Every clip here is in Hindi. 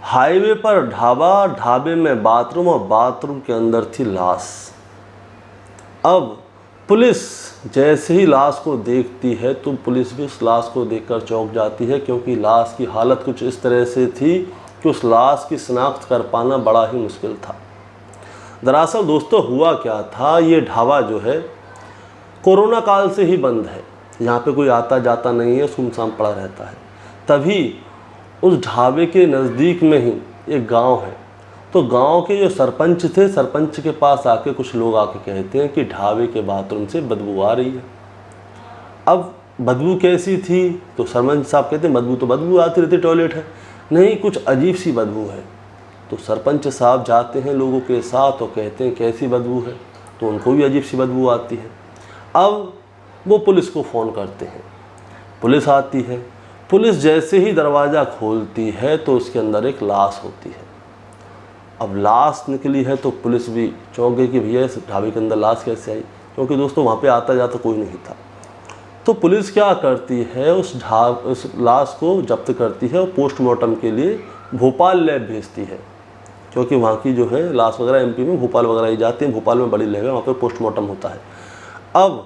हाईवे पर ढाबा, ढाबे में बाथरूम और बाथरूम के अंदर थी लाश। अब पुलिस जैसे ही लाश को देखती है तो पुलिस भी उस लाश को देखकर चौंक जाती है, क्योंकि लाश की हालत कुछ इस तरह से थी कि उस लाश की शिनाख्त कर पाना बड़ा ही मुश्किल था। दरअसल दोस्तों हुआ क्या था, ये ढाबा जो है कोरोना काल से ही बंद है, यहाँ पे कोई आता जाता नहीं है, सुनसान पड़ा रहता है। तभी उस ढाबे के नज़दीक में ही एक गांव है, तो गांव के जो सरपंच थे, सरपंच के पास आके कुछ लोग आके कहते हैं कि ढाबे के बाथरूम से बदबू आ रही है। अब बदबू कैसी थी, तो सरपंच साहब कहते हैं बदबू तो बदबू आती रहती, टॉयलेट है। नहीं, कुछ अजीब सी बदबू है। तो सरपंच साहब जाते हैं लोगों के साथ और कहते हैं कैसी बदबू है, तो उनको भी अजीब सी बदबू आती है। अब वो पुलिस को फ़ोन करते हैं, पुलिस आती है। पुलिस जैसे ही दरवाज़ा खोलती है तो उसके अंदर एक लाश होती है। अब लाश निकली है तो पुलिस भी चौंक गई कि भैया इस ढाबे के अंदर लाश कैसे आई, क्योंकि दोस्तों वहाँ पे आता जाता कोई नहीं था। तो पुलिस क्या करती है, उस लाश को जब्त करती है और पोस्टमार्टम के लिए भोपाल लैब भेजती है, क्योंकि वहाँ की जो है लाश वगैरह एमपी में भोपाल वगैरह ही जाती है, भोपाल में बड़ी लैब है, वहाँ पे पोस्टमार्टम होता है। अब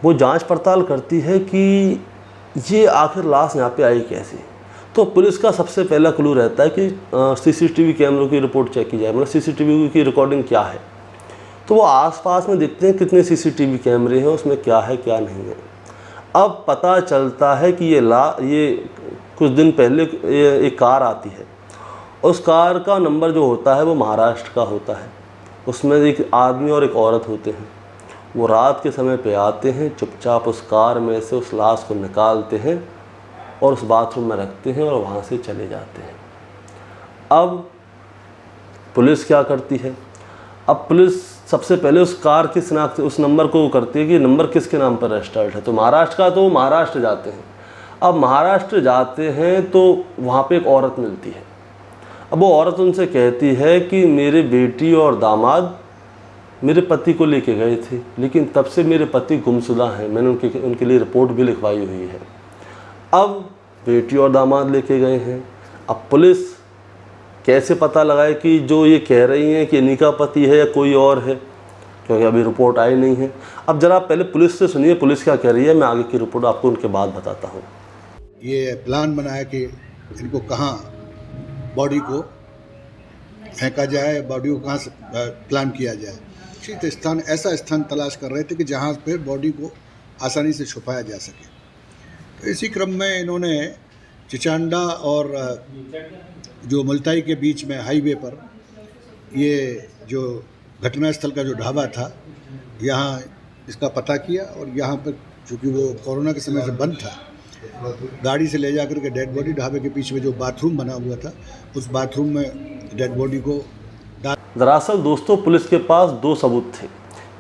वो जांच पड़ताल करती है कि ये आखिर लाश यहाँ पे आई कैसे। तो पुलिस का सबसे पहला क्लू रहता है कि सीसीटीवी कैमरों की रिपोर्ट चेक की जाए, मतलब सीसीटीवी की रिकॉर्डिंग क्या है। तो वो आसपास में देखते हैं कितने सीसीटीवी कैमरे हैं, उसमें क्या है क्या नहीं है। अब पता चलता है कि ये कुछ दिन पहले एक कार आती है, उस कार का नंबर जो होता है वो महाराष्ट्र का होता है। उसमें एक आदमी और एक औरत होते हैं। वो रात के समय पे आते हैं, चुपचाप उस कार में से उस लाश को निकालते हैं और उस बाथरूम में रखते हैं और वहाँ से चले जाते हैं। अब पुलिस क्या करती है, अब पुलिस सबसे पहले उस कार की शिनाख्त उस नंबर को करती है कि नंबर किसके नाम पर रजिस्टर्ड है। तो महाराष्ट्र का, तो महाराष्ट्र जाते हैं। अब महाराष्ट्र जाते हैं तो वहाँ पे एक औरत मिलती है। अब वो औरत उनसे कहती है कि मेरी बेटी और दामाद मेरे पति को लेके गए थे, लेकिन तब से मेरे पति गुमशुदा हैं, मैंने उनके लिए रिपोर्ट भी लिखवाई हुई है। अब बेटी और दामाद लेके गए हैं। अब पुलिस कैसे पता लगाए कि जो ये कह रही हैं कि इन्हीं का पति है या कोई और है, क्योंकि अभी रिपोर्ट आई नहीं है। अब ज़रा पहले पुलिस से सुनिए पुलिस क्या कह रही है, मैं आगे की रिपोर्ट आपको उनके बाद बताता हूँ। ये प्लान बनाया कि इनको कहाँ बॉडी को फेंका जाए, बॉडी को कहाँ से प्लान किया जाए। उचित स्थान, ऐसा स्थान तलाश कर रहे थे कि जहाँ पे बॉडी को आसानी से छुपाया जा सके। तो इसी क्रम में इन्होंने चिचांडा और जो मुल्ताई के बीच में हाईवे पर ये जो घटनास्थल का जो ढाबा था, यहाँ इसका पता किया और यहाँ पर चूँकि वो कोरोना के समय से बंद था, गाड़ी से ले जाकर के डेड बॉडी ढाबे के पीछे में जो बाथरूम बना हुआ था, उस बाथरूम में डेड बॉडी को दरअसल दोस्तों पुलिस के पास दो सबूत थे।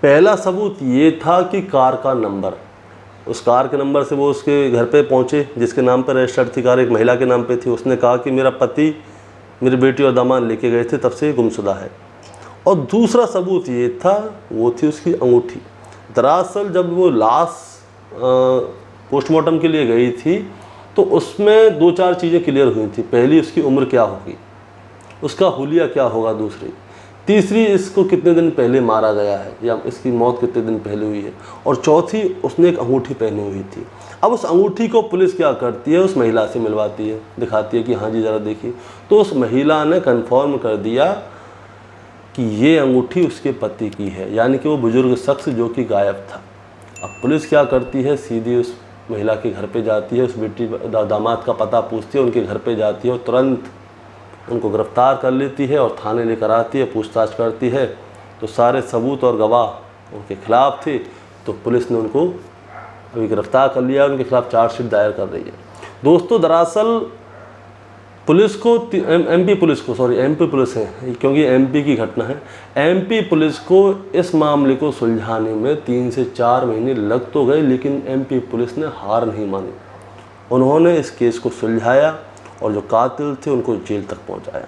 पहला सबूत ये था कि कार का नंबर, उस कार के नंबर से वो उसके घर पे पहुँचे जिसके नाम पर रजिस्टर्ड थी कार, एक महिला के नाम पे थी। उसने कहा कि मेरा पति मेरी बेटी और दामाद लेके गए थे, तब से गुमशुदा है। और दूसरा सबूत ये था, वो थी उसकी अंगूठी। दरअसल जब वो लाश पोस्टमार्टम के लिए गई थी तो उसमें दो चार चीज़ें क्लियर हुई थी। पहली, उसकी उम्र क्या होगी, उसका हुलिया क्या होगा, दूसरी, तीसरी, इसको कितने दिन पहले मारा गया है या इसकी मौत कितने दिन पहले हुई है, और चौथी, उसने एक अंगूठी पहनी हुई थी। अब उस अंगूठी को पुलिस क्या करती है, उस महिला से मिलवाती है, दिखाती है कि हाँ जी ज़रा देखिए। तो उस महिला ने कंफर्म कर दिया कि ये अंगूठी उसके पति की है, यानी कि वो बुजुर्ग शख्स जो कि गायब था। अब पुलिस क्या करती है, सीधी उस महिला के घर पे जाती है, उस बेटी दामाद का पता पूछती है, उनके घर पे जाती है और तुरंत उनको गिरफ्तार कर लेती है और थाने लेकर आती है, पूछताछ करती है। तो सारे सबूत और गवाह उनके खिलाफ थे, तो पुलिस ने उनको अभी गिरफ्तार कर लिया, उनके खिलाफ चार्जशीट दायर कर रही है। दोस्तों दरअसल पुलिस को एमपी पुलिस है, क्योंकि एमपी की घटना है, एमपी पुलिस को इस मामले को सुलझाने में 3 से 4 महीने लग तो गए, लेकिन एमपी पुलिस ने हार नहीं मानी। उन्होंने इस केस को सुलझाया और जो कातिल थे उनको जेल तक पहुंचाया।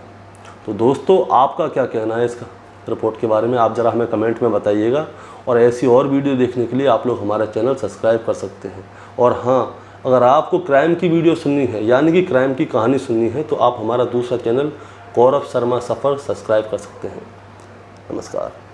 तो दोस्तों आपका क्या कहना है इसका रिपोर्ट के बारे में, आप ज़रा हमें कमेंट में बताइएगा। और ऐसी और वीडियो देखने के लिए आप लोग हमारा चैनल सब्सक्राइब कर सकते हैं। और हाँ, अगर आपको क्राइम की वीडियो सुननी है, यानी कि क्राइम की कहानी सुननी है, तो आप हमारा दूसरा चैनल गौरव शर्मा सफ़र सब्सक्राइब कर सकते हैं। नमस्कार।